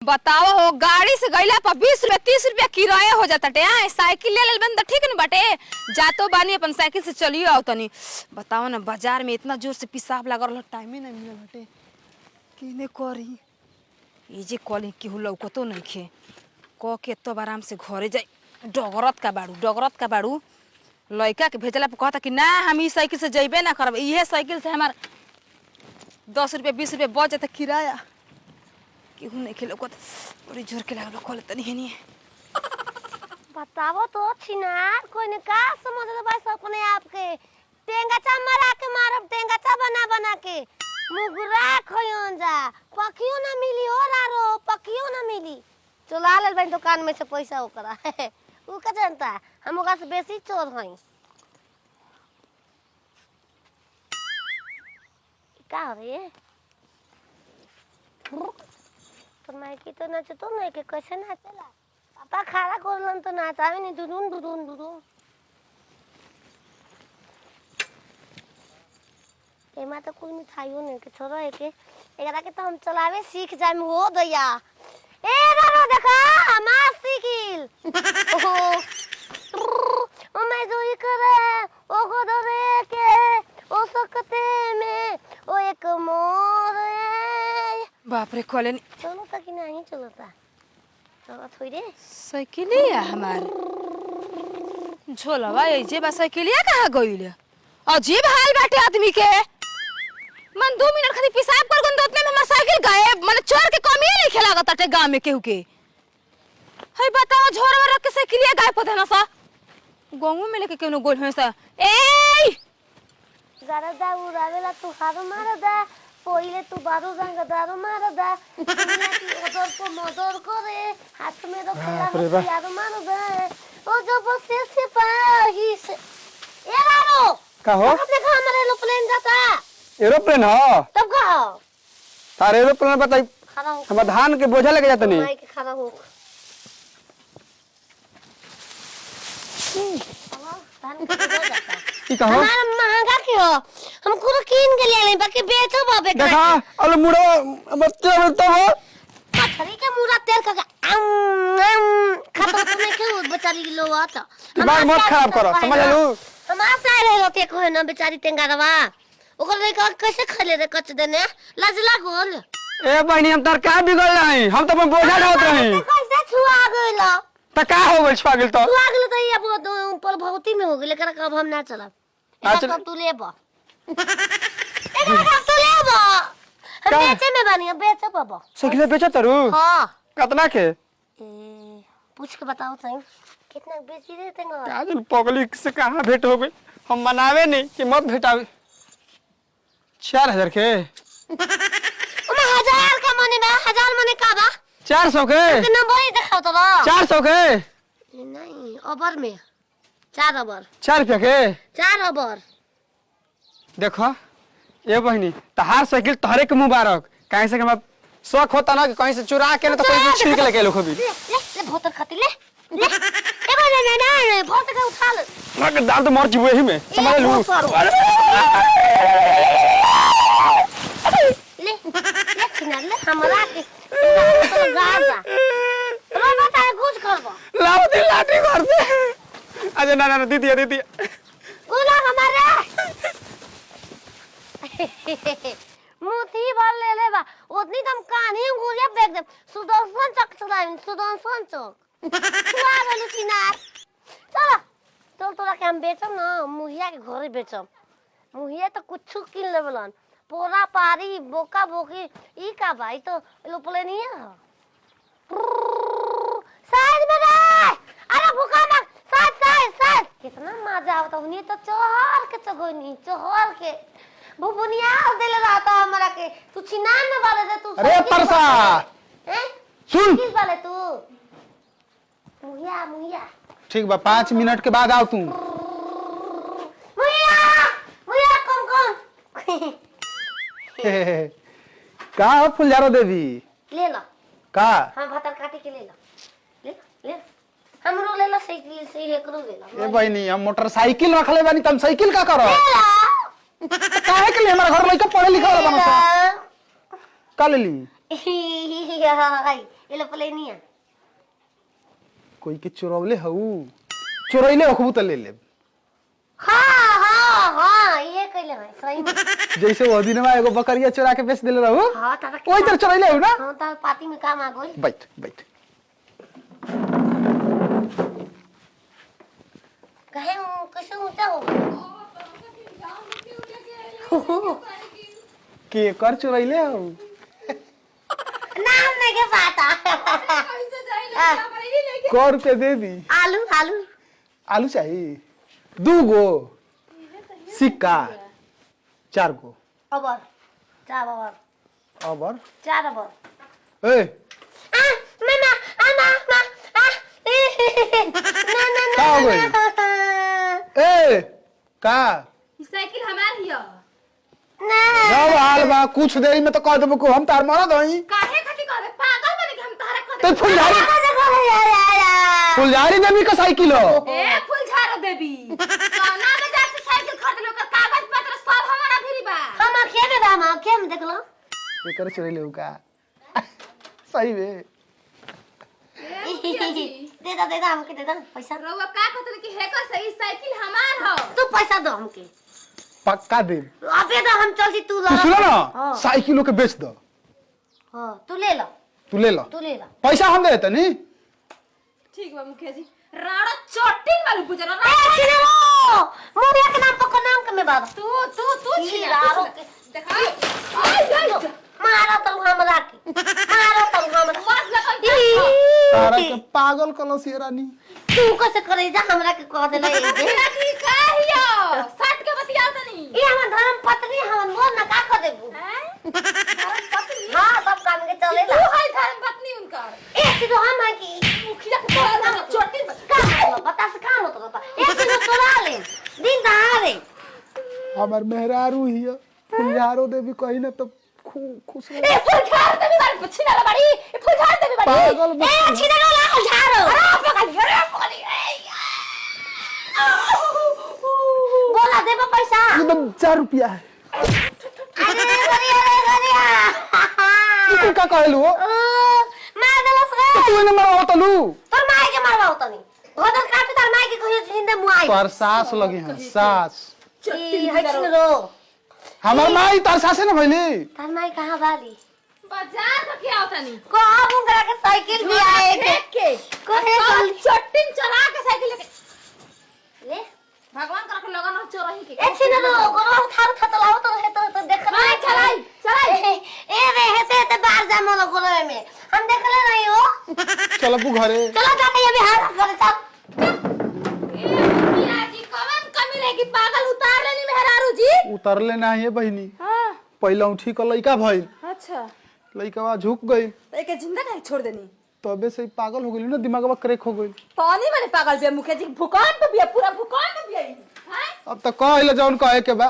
बताओ हो गाड़ी से गईला पर 20 रुपया 30 रुपया किराया हो जाता टे। साइकिल ले ले बंद ठीक न बाटे। जातो बानी अपन साइकिल से चलियो आओ तनी। बताओ ना बाजार में इतना जोर से पेशाब लागल टाइम ही नहीं मिल बाटे। किने करी ई जे कॉलिंग केहू लौकतो नइखे क के तब आराम से घरे जाई। डगरत का बाड़ू लड़का के भेजला पर कहता कि ना हम ई साइकिल से जइबे ना करब। इहे साइकिल से हमार 10 रुपया 20 रुपया बच जाता किराया। केहू नहीं खेलो को बड़ी जोर के लागल खोले तनी हेनी। बताओ तो छिनार कोई ने का समझ ले भाई अपने आप के टेंगाचा मारा के मारब टेंगाचा बना बना के मुगरा खयोन जा पकियो ना मिली हो रारो पकियो ना मिली चला ले भाई दुकान में से पैसा ओकरा उ का जानता हम ओकरा से बेसी चोर हई का रे तो माइकी तो नाचे तो नहीं के कैसे नाचेला पापा खड़ा करलन तो नाचावे नहीं दुदुन दुदुन दुदुन एमा तो कोई मिठाइयो नहीं के छोरो है के एकरा के तो हम चलावे सीख जाए हो दैया ए रारो देखा हमार साइकिल ओ मैं जो ही करे ओ गोदरे के ओ सकते में ओ एक मोर बाप रे खोले चलो तक नहीं चलता चलो थोड़ी साइकिलिया हमार झोलवा ए जे बा साइकिलिया कहां गइल। अजीब हाल बाटे आदमी के। मन 2 मिनट खाली पेशाब कर गन उतने में हमर साइकिल गायब। माने चोर के कमी नहीं खेला ताटे गांव में केहू के। हई बताओ झोरवा रख के साइकिलिया गायब पता ना सा गांव में लेके केनो गोल है सा। ए गरदा उड़ावेला तू हारो मारदा पहिले तू बारो रंग दारो मारदा दुनिया की ओदर को मदर करे हाथ में रखला यार मारदा ओ जब से पाही से ए रारो का हो अपने घर हमारे एरोप्लेन जाता एरोप्लेन हो तब का हो तारे एरोप्लेन बताई खड़ा हो हम धान के बोझा लेके जाते नहीं माई के खड़ा हो धान के हो जाता की कहो हमारा महंगा क्यों हम खुद कीन के ले ले बाकी बेचो बाबे देखा अल मुड़ो बच्चे बोलते हो पथरी के मुड़ा तेल का खाता तो नहीं क्यों बेचारी लो आता दिमाग मत खराब करो समझ लो हमारा सारे होते को है ना बेचारी तेंगारवा ओकर लेके कैसे खले रे कच देने लजला गोल ए बहनी हम तार का बिगड़ रही हम तो अपन बोझा ढोत रही कैसे छुआ गइला त का हो गइल छुआ गेल तो छुआ गेल तो ये बहुत ऊपर भौती में हो गेल एकरा कब हम ना चलब एकरा तू लेबा एकरा तू लेबा हम बेचे में बानी बेचे बाबा साइकिल बेचा तरू हां कितना के पूछ के बताओ सही कितना बेची रे तेंगा आज पब्लिक से कहां भेंट हो गई हम मनावे नहीं कि मत भेटावे 4000 के ओमा 1000 का मने बा 1000 मने का बा 400 के कितना बोई दिखाओ तो 400 के नहीं ओवर में 4 ओवर 4 रुपया के 4 ओवर देखो ये बहनी तहार साइकिल तहरे के मुबारक कहीं से हम शौक होता ना कि कहीं से चुरा के ना तो कोई छीन के लेके लोग भी ले भोतर खाती ले ए बने ना भोतर का उठा ले ना के दाल तो मर जीवे ही में समझ लू ले छिना ले हमरा के गाजा रो बता कुछ करबो लाठी लाठी कर दे अरे ना ना दीदी गुला हमारे मुठी बाल ले ले बा उतनी तुम कहानी गुड़िया फेंक दे सुदर्शन चक सुदर्शन चक छुआ गलु किनार चलो तो तोरा के हम बेचम ना मुहिया के घरे बेचम मुहिया तो कुछ किन लेबलन पोरा पारी बोका बोकी ई का भाई तो लोपले नहीं है साइड में रे अरे भूखा ना साइड कितना मजा आवता हुनी तो चोहर के चगोनी चोहर के बुबुनिया देले रहता हमरा के तू छिनान में वाले दे तू अरे परसा हैं सुन किस वाले तू मुहिया ठीक बा 5 मिनट के बाद आओ तू मुहिया कम का हो फुलझारो देवी ले लो का हम भातर काटे के ले लो ले हमरो ले लो साइकिल से एकरो ले लो ए बहनी हम मोटरसाइकिल रखले बानी तुम साइकिल का करो काहे के लिए हमारा घर लइका पढ़े लिखा वाला बना सा का ले ली ये लो प्लेनिया कोई के चोरवले हऊ चोरैले होखबू त ले लेब हाँ हाँ हाँ ये कहले भाई सही में। जैसे वो दिन में एगो बकरिया चोरा के बेच देले रहू हाँ तारा ओई तर चोरैले हऊ ना हाँ तारा पार्टी में काम आ गई बैठ बैठ कहे कैसे ऊंचा हो के कर चोरैले हऊ नाम नहीं के पता कर रुपया दे दी आलू आलू आलू चाहिए 2 गो सिक्का 4 गो अबर चार अबर अबर 4 अबर ए आ मामा आ मामा आ ना ना का हो गई? ए का साइकिल हमार हिया ना जब हाल बा कुछ देरी में तो कह देबो को हम तार मारा दई काहे खाती करे पागल बने कि हम तारा कर तो फुलझारी देवी का साइकिल हो ए फुलझार देवी कौना बाजार से साइकिल खरीद लो कर कागज पत्र सब हमारा भिरी बा हम आंखें में दाम आंखें में देख लो ये कर चोरैले हऊ का सही में दे दा हमके दे दा पैसा रउआ का कहत कि हेकर से ई साइकिल हमार हो तू पैसा दो हमके पक्का दे अबे तो हम चलती तू ला तू सुनो ना हाँ। साइकिलों के बेच दो हां तू ले लो तू ले लो तू ले लो पैसा हम दे देते नी ठीक बा मुखिया जी राड़ा चोटिन वाली बुजरा ए छिनो मुरिया के नाम पर नाम के में बाबा तू ई छिरा राड़ो के देखा आई मारा तो हमरा के मारा तो हमरा मत लगा तारा के पागल कलसी रानी तू कैसे करे जा हमरा के कह देले ए की काहियो सट के बतियाओ तनी ये हमर धर्म पत्नी हमन मोर ना का कर देबू हैं पत्नी हां सब काम के चले तू ला है धर्म पत्नी उनकर ए छिनो हम है की मुखिया के नाम चोटिन का मतलब बता से का मतलब बता ए छिनो तोरा ले दिन दहाड़े हमार मेहरारू हिया फुलझारो देवी कहीं ना तो खुश रह ए फुलझार देवी बारी पछिना ला बारी ए फुलझार देवी बारी पागल ए मत छिनो ला झाड़ो अरे पकड़ी बोला देबो पैसा एकदम 4 रुपया है अरे तू का कहलू हो मार देलस रे तो तू ने मारा होतलू तोर माई के मारवा होतनी होदर काट तार माई के कहियो जिंदे मुआई पर सास लगी है सास ई है छिनो हमार माई तार सासे ना भइली तार माई कहां बाली बाजार में क्या होता नहीं को अब उनकरा के साइकिल भी आए के कोने चल चट्टिन चला के साइकिल लेके ले भगवान कर के लगन हो चोरही के ए छिनो गोरो थार थतलाओ तो देख हां चलाई ए रे हेते बाहर जा मोलो गोरो में हम देखले नहीं हो चल अपू घरे चलो जाके ये बिहार कर चल मिया जी कवन कमी रही कि पागल उतार लेनी मेहरारू जी उतरले नाही है बहिनी हां पहला उठी का लइका भइल अच्छा लइका झुक गई तो एके जिंदा नहीं छोड़ देनी तबे से ही पागल हो गई ना दिमागवा क्रैक हो गई पानी में पागल बे मुखिया जी भूकंप भी है पूरा भूकंप भी है हैं अब तो कहले जौन कहे के बा